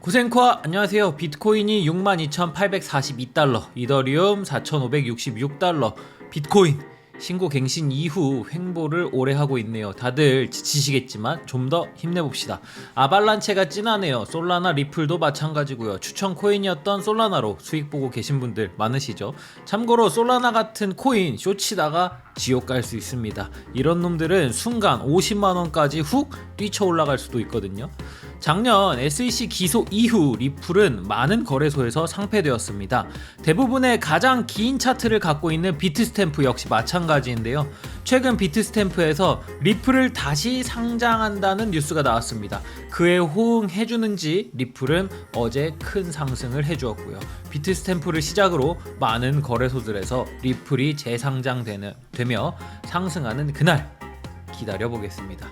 고생코아 안녕하세요. 비트코인이 62,842달러, 이더리움 4,566달러, 비트코인 신고 갱신 이후 횡보를 오래 하고 있네요. 다들 지치시겠지만 좀 더 힘내봅시다. 아발란체가 찐하네요. 솔라나 리플도 마찬가지고요. 추천 코인이었던 솔라나로 수익 보고 계신 분들 많으시죠? 참고로 솔라나 같은 코인 쇼치다가 지옥 갈 수 있습니다. 이런 놈들은 순간 50만원까지 훅 뛰쳐 올라갈 수도 있거든요. 작년 SEC 기소 이후 리플은 많은 거래소에서 상폐되었습니다. 대부분의 가장 긴 차트를 갖고 있는 비트스탬프 역시 마찬가지인데요. 최근 비트스탬프에서 리플을 다시 상장한다는 뉴스가 나왔습니다. 그에 호응해주는지 리플은 어제 큰 상승을 해주었고요. 비트스탬프를 시작으로 많은 거래소들에서 리플이 재상장되며 상승하는 그날 기다려보겠습니다.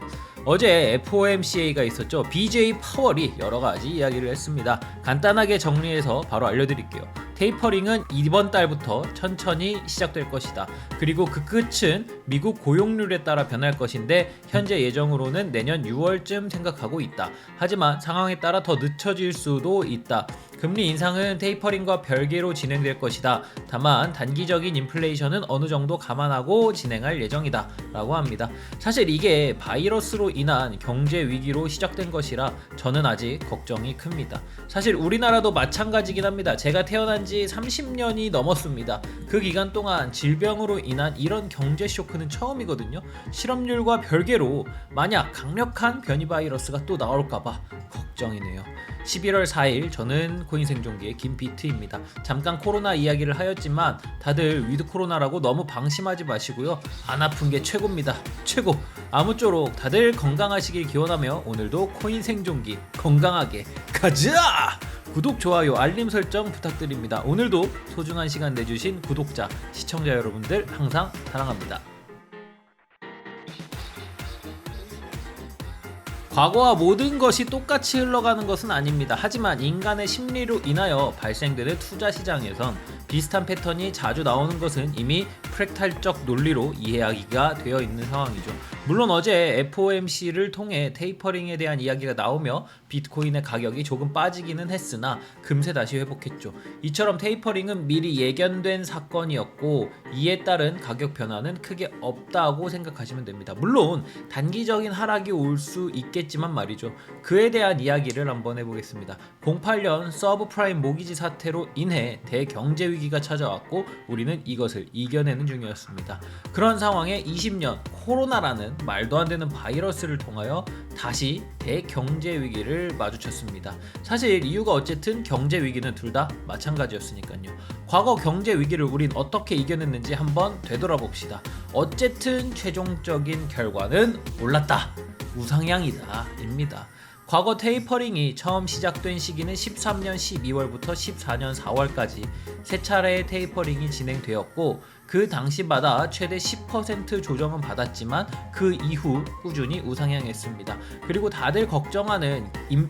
어제 FOMCA가 있었죠. BJ 파월이 여러가지 이야기를 했습니다. 간단하게 정리해서 바로 알려드릴게요. 테이퍼링은 이번 달부터 천천히 시작될 것이다. 그리고 그 끝은 미국 고용률에 따라 변할 것인데 현재 예정으로는 내년 6월쯤 생각하고 있다. 하지만 상황에 따라 더 늦춰질 수도 있다. 금리 인상은 테이퍼링과 별개로 진행될 것이다. 다만 단기적인 인플레이션은 어느 정도 감안하고 진행할 예정이다 라고 합니다. 사실 이게 바이러스로 인한 경제 위기로 시작된 것이라 저는 아직 걱정이 큽니다. 사실 우리나라도 마찬가지긴 합니다. 제가 태어난 지 30년이 넘었습니다. 그 기간 동안 질병으로 인한 이런 경제 쇼크는 처음이거든요. 실업률과 별개로 만약 강력한 변이 바이러스가 또 나올까봐 걱정이네요. 11월 4일 저는 코인 생존기의 김비트입니다. 잠깐 코로나 이야기를 하였지만 다들 위드 코로나라고 너무 방심하지 마시고요. 안 아픈 게 최고입니다. 최고. 아무쪼록 다들 건강하시길 기원하며 오늘도 코인 생존기 건강하게 가자! 구독, 좋아요, 알림 설정 부탁드립니다. 오늘도 소중한 시간 내주신 구독자, 시청자 여러분들 항상 사랑합니다. 과거와 모든 것이 똑같이 흘러가는 것은 아닙니다. 하지만 인간의 심리로 인하여 발생되는 투자 시장에선 비슷한 패턴이 자주 나오는 것은 이미 프랙탈적 논리로 이해하기가 되어 있는 상황이죠. 물론 어제 FOMC를 통해 테이퍼링에 대한 이야기가 나오며 비트코인의 가격이 조금 빠지기는 했으나 금세 다시 회복했죠. 이처럼 테이퍼링은 미리 예견된 사건이었고 이에 따른 가격 변화는 크게 없다고 생각하시면 됩니다. 물론 단기적인 하락이 올 수 있겠지만 말이죠. 그에 대한 이야기를 한번 해보겠습니다. 08년 서브프라임 모기지 사태로 인해 대경제 위기가 찾아왔고 우리는 이것을 이겨내는 중이었습니다. 그런 상황에 20년 코로나라는 말도 안 되는 바이러스를 통하여 다시 대경제 위기를 마주쳤습니다. 사실 이유가 어쨌든 경제 위기는 둘 다 마찬가지였으니까요. 과거 경제 위기를 우린 어떻게 이겨냈는지 한번 되돌아봅시다. 어쨌든 최종적인 결과는 올랐다. 우상향이다 입니다. 과거 테이퍼링이 처음 시작된 시기는 13년 12월부터 14년 4월까지 세 차례의 테이퍼링이 진행되었고 그 당시마다 최대 10% 조정은 받았지만 그 이후 꾸준히 우상향했습니다. 그리고 다들 걱정하는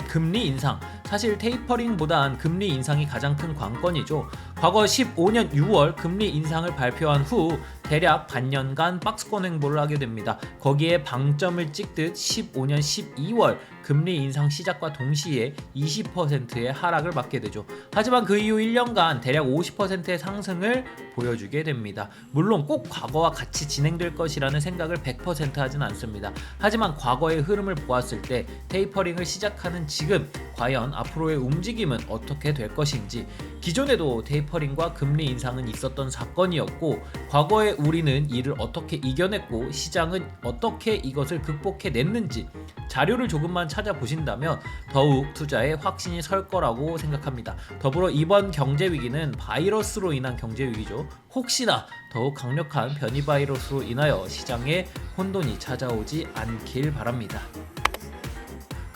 금리 인상, 사실 테이퍼링보단 금리 인상이 가장 큰 관건이죠. 과거 15년 6월 금리 인상을 발표한 후 대략 반년간 박스권 행보를 하게 됩니다. 거기에 방점을 찍듯 15년 12월 금리 인상 시작과 동시에 20%의 하락을 맞게 되죠. 하지만 그 이후 1년간 대략 50%의 상승을 보여주게 됩니다. 물론 꼭 과거와 같이 진행될 것이라는 생각을 100% 하진 않습니다. 하지만 과거의 흐름을 보았을 때 테이퍼링을 시작하는 지금 과연 앞으로의 움직임은 어떻게 될 것인지, 기존에도 테이퍼링과 금리 인상은 있었던 사건이었고 과거에 우리는 이를 어떻게 이겨냈고 시장은 어떻게 이것을 극복해냈는지 자료를 조금만 찾아보신다면 더욱 투자에 확신이 설 거라고 생각합니다. 더불어 이번 경제 위기는 바이러스로 인한 경제 위기죠. 혹시나 더욱 강력한 변이 바이러스로 인하여 시장에 혼돈이 찾아오지 않길 바랍니다.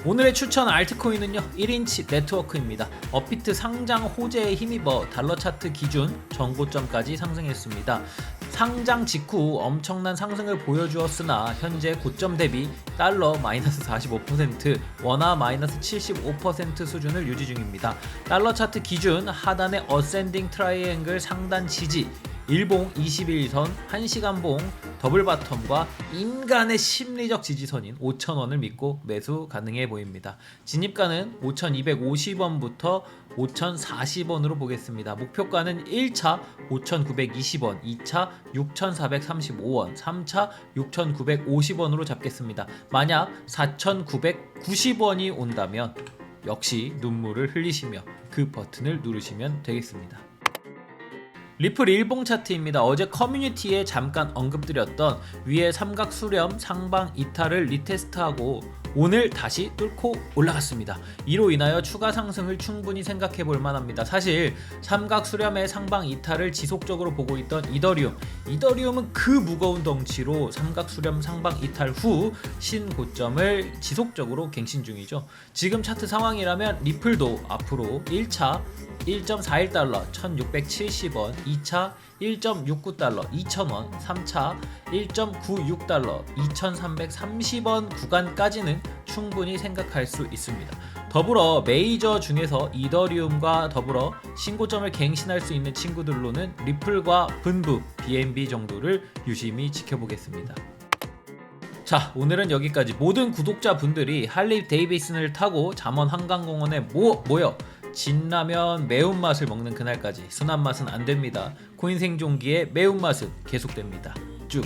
오늘의 추천 알트코인은요 1인치 네트워크입니다. 업비트 상장 호재에 힘입어 달러 차트 기준 전고점까지 상승했습니다. 상장 직후 엄청난 상승을 보여주었으나 현재 고점 대비 달러 마이너스 45%, 원화 마이너스 75% 수준을 유지 중입니다. 달러 차트 기준 하단의 어센딩 트라이앵글 상단 지지 일봉 21선 1시간봉 더블 바텀과 인간의 심리적 지지선인 5,000원을 믿고 매수 가능해 보입니다. 진입가는 5,250원부터 5,040원으로 보겠습니다. 목표가는 1차 5,920원, 2차 6,435원, 3차 6,950원으로 잡겠습니다. 만약 4,990원이 온다면 역시 눈물을 흘리시며 그 버튼을 누르시면 되겠습니다. 리플 일봉 차트입니다. 어제 커뮤니티에 잠깐 언급드렸던 위에 삼각 수렴 상방 이탈을 리테스트하고 오늘 다시 뚫고 올라갔습니다. 이로 인하여 추가 상승을 충분히 생각해 볼 만합니다. 사실 삼각 수렴의 상방 이탈을 지속적으로 보고 있던 이더리움은 그 무거운 덩치로 삼각 수렴 상방 이탈 후 신고점을 지속적으로 갱신 중이죠. 지금 차트 상황이라면 리플도 앞으로 1차 1.41달러 1670원, 2차 1.69달러 2000원, 3차 1.96달러 2330원 구간까지는 충분히 생각할 수 있습니다. 더불어 메이저 중에서 이더리움과 더불어 신고점을 갱신할 수 있는 친구들로는 리플과 분부, BNB 정도를 유심히 지켜보겠습니다. 자, 오늘은 여기까지. 모든 구독자분들이 할리 데이비슨을 타고 잠원 한강공원에 모여 진라면 매운맛을 먹는 그날까지 순한 맛은 안됩니다. 코인 생존기의 매운맛은 계속됩니다. 쭉.